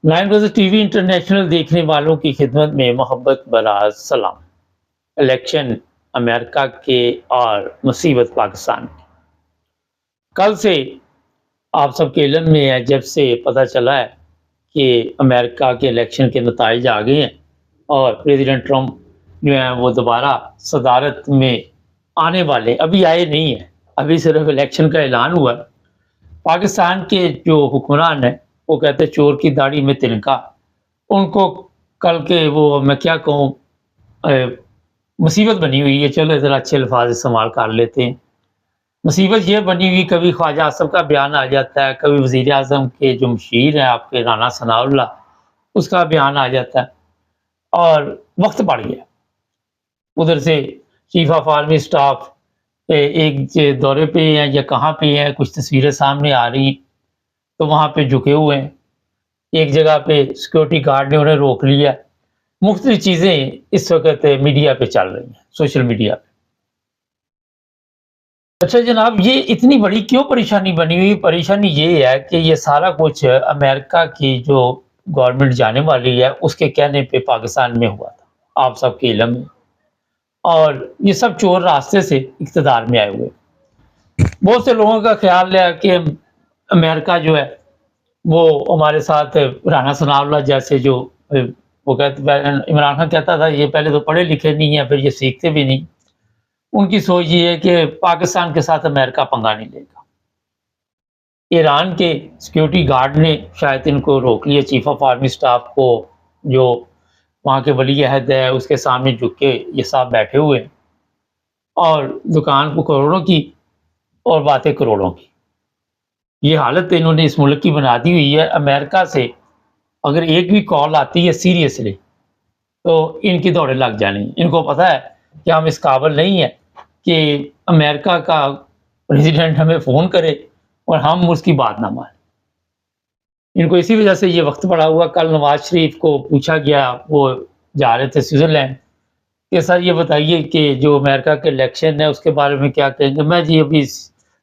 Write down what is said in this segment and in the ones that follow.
Line रोज़ TV international देखने वालों की खिदमत में मोहब्बत बराज सलाम। इलेक्शन अमेरिका के और मुसीबत पाकिस्तान की। कल से आप सबके इल्म में है, जब से पता चला है कि अमेरिका के इलेक्शन के नताइज आ गए हैं और प्रेसिडेंट ट्रंप जो है वो दोबारा सदारत में आने वाले, अभी आए नहीं हैं, अभी सिर्फ इलेक्शन का ऐलान हुआ है। पाकिस्तान के जो हुक्मरान हैं वो कहते हैं चोर की दाढ़ी में तिनका। उनको कल के वो मैं क्या कहूँ मुसीबत बनी हुई है। चलो ज़रा अच्छे अल्फाज इस्तेमाल कर लेते हैं। मुसीबत ये बनी हुई, कभी ख्वाजा आसिफ का बयान आ जाता है, कभी वज़ीर आज़म के जो मशीर हैं आपके राना सनाउल्लाह, उसका बयान आ जाता है और वक्त बढ़ गया। उधर से चीफ ऑफ आर्मी स्टाफ एक दौरे पे हैं या कहाँ पे हैं, कुछ तस्वीरें सामने आ रही हैं, तो वहाँ पे झुके हुए हैं। एक जगह पे सिक्योरिटी गार्ड ने उन्हें रोक लिया। मुख्तलिफ चीज़ें इस वक्त मीडिया पे चल रही हैं, सोशल मीडिया पे। अच्छा जनाब, ये इतनी बड़ी क्यों परेशानी बनी हुई? परेशानी ये है कि ये सारा कुछ अमेरिका की जो गवर्नमेंट जाने वाली है उसके कहने पे पाकिस्तान में हुआ था, आप सबके इल्म में। और ये सब चोर रास्ते से इक़्तिदार में आए हुए। बहुत से लोगों का ख्याल है कि अमेरिका जो है वो हमारे साथ राना सनाउल्लाह जैसे जो वो कहते, इमरान खान कहता था ये पहले तो पढ़े लिखे नहीं है, फिर ये सीखते भी नहीं। उनकी सोच ये है कि पाकिस्तान के साथ अमेरिका पंगा नहीं लेगा। ईरान के सिक्योरिटी गार्ड ने शायद इनको रोक लिया, चीफ ऑफ आर्मी स्टाफ को, जो वहाँ के वली अहद है उसके सामने झुक के ये साहब बैठे हुए हैं और दुकान को करोड़ों की और बातें करोड़ों की। ये हालत इन्होंने इस मुल्क की बना दी हुई है। अमेरिका से अगर एक भी कॉल आती है सीरियसली तो इनकी दौड़े लग जानी। इनको पता है कि हम इस काबिल नहीं है कि अमेरिका का प्रेसिडेंट हमें फ़ोन करे और हम उसकी बात ना माने। इनको इसी वजह से ये वक्त पड़ा हुआ। कल नवाज शरीफ को पूछा गया, वो जा रहे थे स्विट्ज़रलैंड, कि सर ये बताइए कि जो अमेरिका के इलेक्शन है उसके बारे में क्या कहेंगे? मैं जी अभी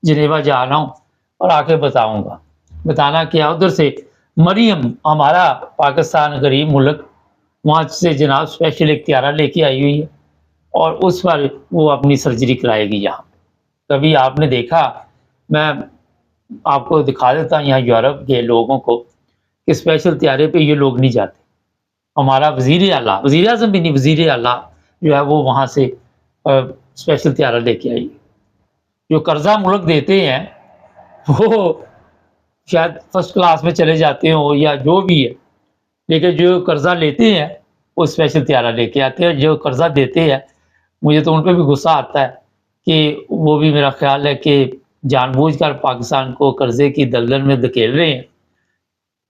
जिनेवा जा रहा हूँ और आके बताऊंगा। बताना क्या? उधर से मरियम, हमारा पाकिस्तान गरीब मुल्क, वहाँ से जनाब स्पेशल इख्तियारा लेके आई हुई है और उस पर वो अपनी सर्जरी कराएगी यहाँ। कभी आपने देखा, मैं आपको दिखा देता हूँ यहाँ यूरोप के लोगों को कि स्पेशल त्यारे पे ये लोग नहीं जाते। हमारा वज़ीर आला, वज़ीर आज़म भी नहीं, वज़ीर आला जो है वो वहाँ से स्पेशल त्यारा लेके आई। जो कर्जा मुल्क देते हैं वो शायद फर्स्ट क्लास में चले जाते हो या जो भी है, लेकिन जो कर्जा लेते हैं वो स्पेशल त्यारा लेके आते हैं। जो कर्जा देते हैं, मुझे तो उन पर भी गुस्सा आता है कि वो भी, मेरा ख्याल है कि जानबूझकर पाकिस्तान को कर्जे की दलदल में धकेल रहे हैं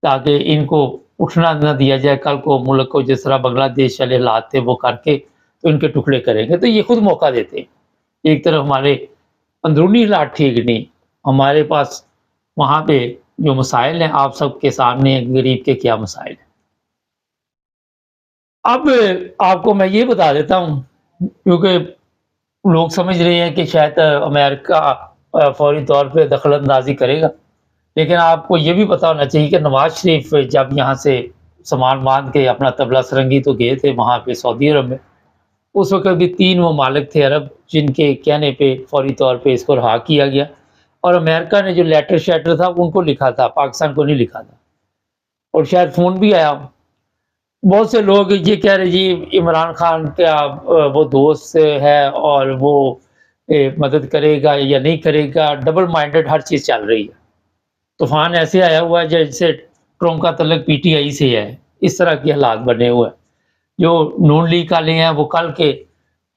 ताकि इनको उठना न दिया जाए। कल को मुल्क को जिस तरह बांग्लादेश वाले हालात थे वो करके तो इनके टुकड़े करेंगे, तो ये खुद मौका देते हैं। एक तरफ हमारे अंदरूनी हालात ठीक नहीं, हमारे पास वहाँ पे जो मसाइल हैं आप सबके सामने, गरीब के क्या मसाइल हैं। अब आपको मैं ये बता देता हूँ, क्योंकि लोग समझ रहे हैं कि शायद अमेरिका फौरी तौर पे दखल अंदाजी करेगा, लेकिन आपको ये भी पता होना चाहिए कि नवाज शरीफ जब यहाँ से सामान बांध के अपना तबला सरंगी तो गए थे वहाँ पे सऊदी अरब में, उस वक्त भी 3 ममालिक थे अरब जिनके कहने पे फौरी तौर पे इसको रहा किया गया और अमेरिका ने जो लेटर शेटर था उनको लिखा था, पाकिस्तान को नहीं लिखा था। और शायद फ़ोन भी आया। बहुत से लोग ये कह रहे जी इमरान खान का वो दोस्त है और वो मदद करेगा या नहीं करेगा, डबल माइंडेड हर चीज़ चल रही है। तूफान ऐसे आया हुआ है जैसे ट्रंप का तल्लक पीटीआई से है, इस तरह के हालात बने हुए हैं। जो नून लीग वाले हैं वो कल के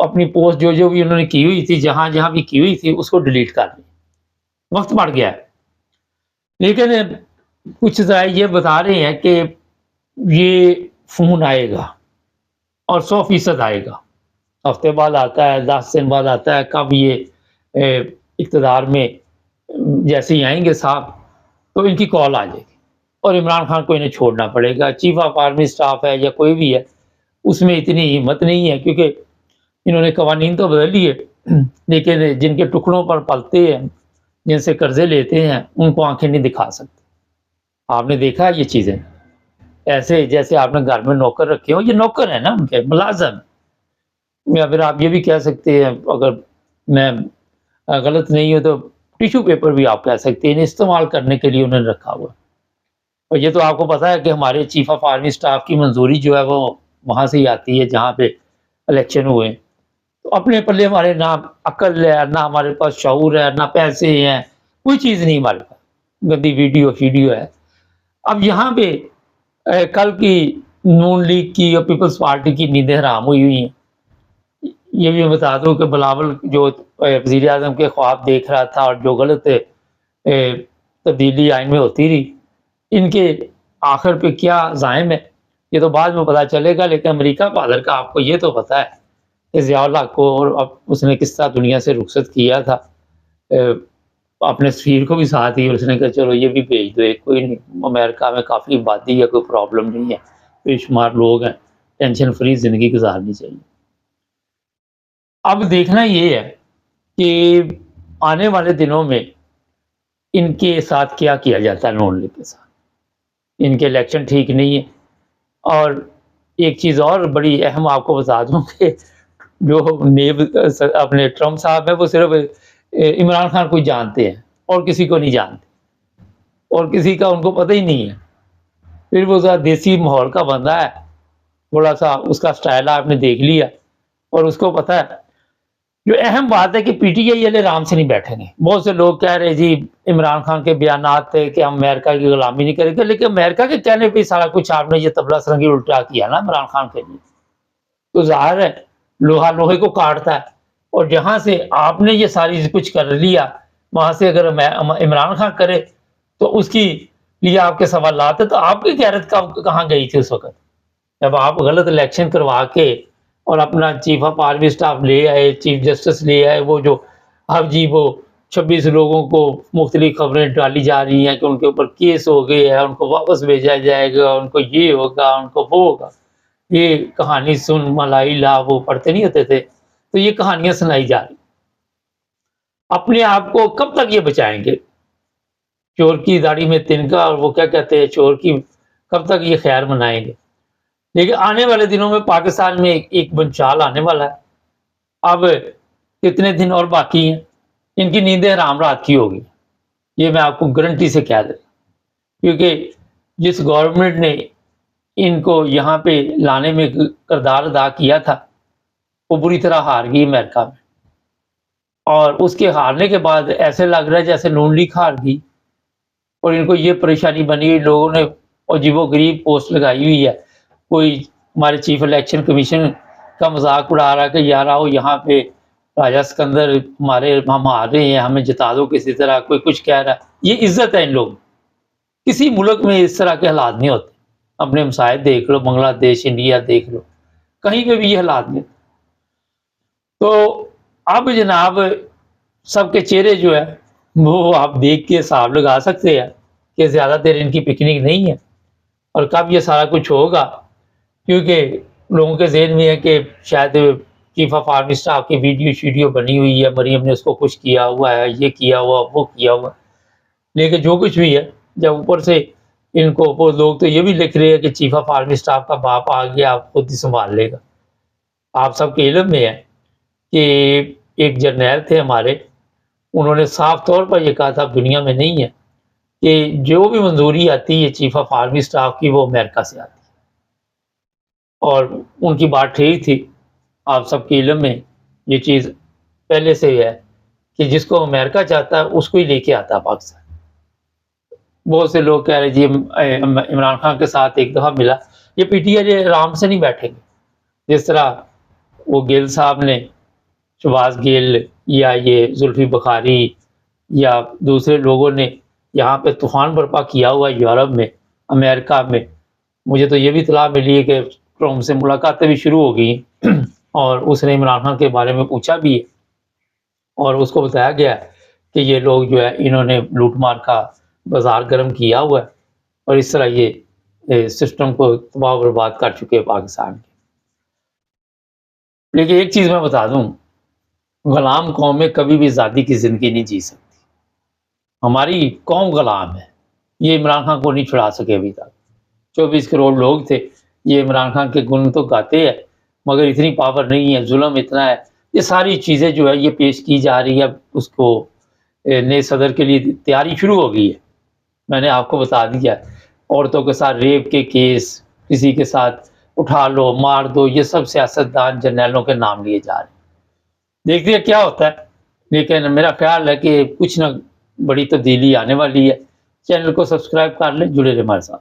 अपनी पोस्ट जो भी उन्होंने की हुई थी, जहाँ भी की हुई थी उसको डिलीट कर दी। वक्त बढ़ गया है। लेकिन कुछ ये बता रहे हैं कि ये फ़ोन आएगा और 100% आएगा। हफ्ते बाद आता है, 10 दिन बाद आता है, कब ये इक़्तिदार में जैसे ही आएंगे साहब तो इनकी कॉल आ जाएगी और इमरान खान को इन्हें छोड़ना पड़ेगा। चीफ ऑफ आर्मी स्टाफ है या कोई भी है, उसमें इतनी हिम्मत नहीं है, क्योंकि इन्होंने कवानीन तो बदल लिए, लेकिन जिनके टुकड़ों पर पलते हैं, जिनसे कर्जे लेते हैं, उनको आंखें नहीं दिखा सकते। आपने देखा ये चीज़ें। ایسے جیسے آپ نے گھر میں نوکر رکھے ہو، یہ نوکر ہے نا ان کے، ملازم، یا پھر آپ یہ بھی کہہ سکتے ہیں، اگر میں غلط نہیں ہوں تو ٹیشو پیپر بھی آپ کہہ سکتے ہیں، استعمال کرنے کے لیے انہوں نے رکھا ہوا ہے۔ اور یہ تو آپ کو پتا ہے کہ ہمارے چیف آف آرمی اسٹاف کی منظوری جو ہے وہ وہاں سے ہی آتی ہے جہاں پہ الیکشن ہوئے، تو اپنے پلے ہمارے نہ عقل ہے، نہ ہمارے پاس شعور ہے، نہ پیسے ہیں، کوئی چیز نہیں ہمارے پاس، گندی ویڈیو ہے۔ اب یہاں پہ کل کی نون لیگ کی اور پیپلز پارٹی کی نیندیں حرام ہوئی ہیں۔ یہ بھی میں بتا دوں کہ بلاول جو وزیر اعظم کے خواب دیکھ رہا تھا اور جو غلط تبدیلی آئین میں ہوتی رہی، ان کے آخر پہ کیا زائم ہے یہ تو بعد میں پتا چلے گا، لیکن امریکہ پادر کا آپ کو یہ تو پتا ہے کہ ضیاء اللہ کو، اور اب اس نے کس طرح دنیا سے رخصت کیا تھا، اپنے سفیر کو بھی ساتھ ہی، اور اس نے کہا چلو یہ بھی بھیج دو، کوئی نہیں، امریکہ میں کافی آبادی ہے، کوئی پرابلم نہیں ہے، بے شمار لوگ ہیں، ٹینشن فری زندگی گزارنی چاہیے۔ اب دیکھنا یہ ہے کہ آنے والے دنوں میں ان کے ساتھ کیا کیا جاتا ہے، نون لیگ کے ساتھ۔ ان کے الیکشن ٹھیک نہیں ہے، اور ایک چیز اور بڑی اہم آپ کو بتا دوں کہ جو نیب اپنے ٹرمپ صاحب ہیں وہ صرف عمران خان کو جانتے ہیں اور کسی کو نہیں جانتے، اور کسی کا ان کو پتہ ہی نہیں ہے۔ پھر وہ ذرا دیسی ماحول کا بندہ ہے، تھوڑا سا اس کا سٹائل آپ نے دیکھ لیا، اور اس کو پتہ ہے۔ جو اہم بات ہے کہ پی ٹی آئی والے آرام سے نہیں بیٹھیں گے۔ بہت سے لوگ کہہ رہے جی عمران خان کے بیانات تھے کہ ہم امریکہ کی غلامی نہیں کریں گے، لیکن امریکہ کے کہنے پہ سارا کچھ آپ نے یہ طبلہ سرنگی الٹا کیا نا عمران خان کے لیے، تو ظاہر ہے لوہا لوہے کو کاٹتا ہے، اور جہاں سے آپ نے یہ ساری کچھ کر لیا، وہاں سے اگر عمران خان کرے تو اس کی لیے آپ کے سوالات ہیں، تو آپ کی غیرت کہاں گئی تھی اس وقت جب آپ غلط الیکشن کروا کے اور اپنا چیف آف آرمی اسٹاف لے آئے، چیف جسٹس لے آئے، وہ جو اب جی وہ 26 لوگوں کو مختلف خبریں ڈالی جا رہی ہیں کہ ان کے اوپر کیس ہو گئے ہیں، ان کو واپس بھیجا جائے گا، ان کو یہ ہوگا، ان کو وہ ہوگا، یہ کہانی سن ملائی لا وہ پڑھتے نہیں ہوتے تھے، تو یہ کہانیاں سنائی جا رہی۔ اپنے آپ کو کب تک یہ بچائیں گے؟ چور کی داڑھی میں تنکا، اور وہ کیا کہتے ہیں چور کی، کب تک یہ خیر منائیں گے؟ لیکن آنے والے دنوں میں پاکستان میں ایک بنچال آنے والا ہے۔ اب کتنے دن اور باقی ہیں، ان کی نیندیں حرام رات کی ہوگی، یہ میں آپ کو گارنٹی سے کہہ دوں، کیونکہ جس گورنمنٹ نے ان کو یہاں پہ لانے میں کردار ادا کیا تھا وہ بری طرح ہار گئی امریکہ میں، اور اس کے ہارنے کے بعد ایسے لگ رہا ہے جیسے نون لیگ ہار گئی، اور ان کو یہ پریشانی بنی ہوئی، لوگوں نے عجیب و غریب پوسٹ لگائی ہوئی ہے، کوئی ہمارے چیف الیکشن کمیشن کا مذاق اڑا رہا ہے کہ یار آؤ یہاں پہ راجہ سکندر ہم ہار رہے ہیں، ہمیں جتا دو کسی طرح، کوئی کچھ کہہ رہا ہے۔ یہ عزت ہے ان لوگوں، کسی ملک میں اس طرح کے حالات نہیں ہوتے، اپنے ہمسائے دیکھ لو، بنگلہ دیش، انڈیا دیکھ لو، کہیں پہ بھی یہ حالات نہیں۔ تو اب جناب سب کے چہرے جو ہے وہ آپ دیکھ کے حساب لگا سکتے ہیں کہ زیادہ دیر ان کی پکنک نہیں ہے، اور کب یہ سارا کچھ ہوگا، کیونکہ لوگوں کے ذہن میں ہے کہ شاید چیف آف آرمی اسٹاف کی ویڈیو بنی ہوئی ہے، مریم نے اس کو کچھ کیا ہوا ہے، یہ کیا ہوا، وہ کیا ہوا، لیکن جو کچھ بھی ہے، جب اوپر سے ان کو وہ لوگ تو یہ بھی لکھ رہے ہیں کہ چیف آف آرمی اسٹاف کا باپ آ گیا، آپ خود ہی سنبھال لے گا۔ آپ سب کے علم میں ہے کہ ایک جرنیل تھے ہمارے، انہوں نے صاف طور پر یہ کہا تھا، دنیا میں نہیں ہے، کہ جو بھی منظوری آتی ہے چیف آف آرمی اسٹاف کی وہ امریکہ سے آتی ہے، اور ان کی بات ٹھیک تھی۔ آپ سب کے علم میں یہ چیز پہلے سے ہی ہے کہ جس کو امریکہ چاہتا ہے اس کو ہی لے کے آتا ہے پاکستان۔ بہت سے لوگ کہہ رہے جی عمران خان کے ساتھ ایک دفعہ ملا، یہ پی ٹی آئی آرام سے نہیں بیٹھیں گے، جس طرح وہ گیل صاحب نے، شہباز گیل یا یہ زلفی بخاری یا دوسرے لوگوں نے یہاں پہ طوفان برپا کیا ہوا یورپ میں، امریکہ میں۔ مجھے تو یہ بھی اطلاع ملی ہے کہ ٹرمپ سے ملاقاتیں بھی شروع ہو گئی، اور اس نے عمران خان کے بارے میں پوچھا بھی ہے، اور اس کو بتایا گیا کہ یہ لوگ جو ہے انہوں نے لوٹ مار کا بازار گرم کیا ہوا ہے، اور اس طرح یہ سسٹم کو تباہ و برباد کر چکے پاکستان کے۔ لیکن ایک چیز میں بتا دوں، غلام قومیں کبھی بھی آزادی کی زندگی نہیں جی سکتی، ہماری قوم غلام ہے، یہ عمران خان کو نہیں چھڑا سکے ابھی تک، 24 करोड़ लोग थे। ये इमरान खान के गुण तो गाते हैं, मगर इतनी पावर नहीं है, जुल्म इतना है। ये सारी चीज़ें जो है ये पेश की जा रही है, उसको नए सदर के लिए तैयारी शुरू हो गई है। मैंने आपको बता दिया, औरतों के साथ रेप के केस, किसी के साथ उठा लो, मार दो, ये सब सियासतदान जर्नैलों के नाम लिए जा रहे हैं। देखते हैं क्या होता है, लेकिन मेरा ख्याल है कि कुछ ना बड़ी तब्दीली आने वाली है। चैनल को सब्सक्राइब कर लें, जुड़े रहें हमारे साथ।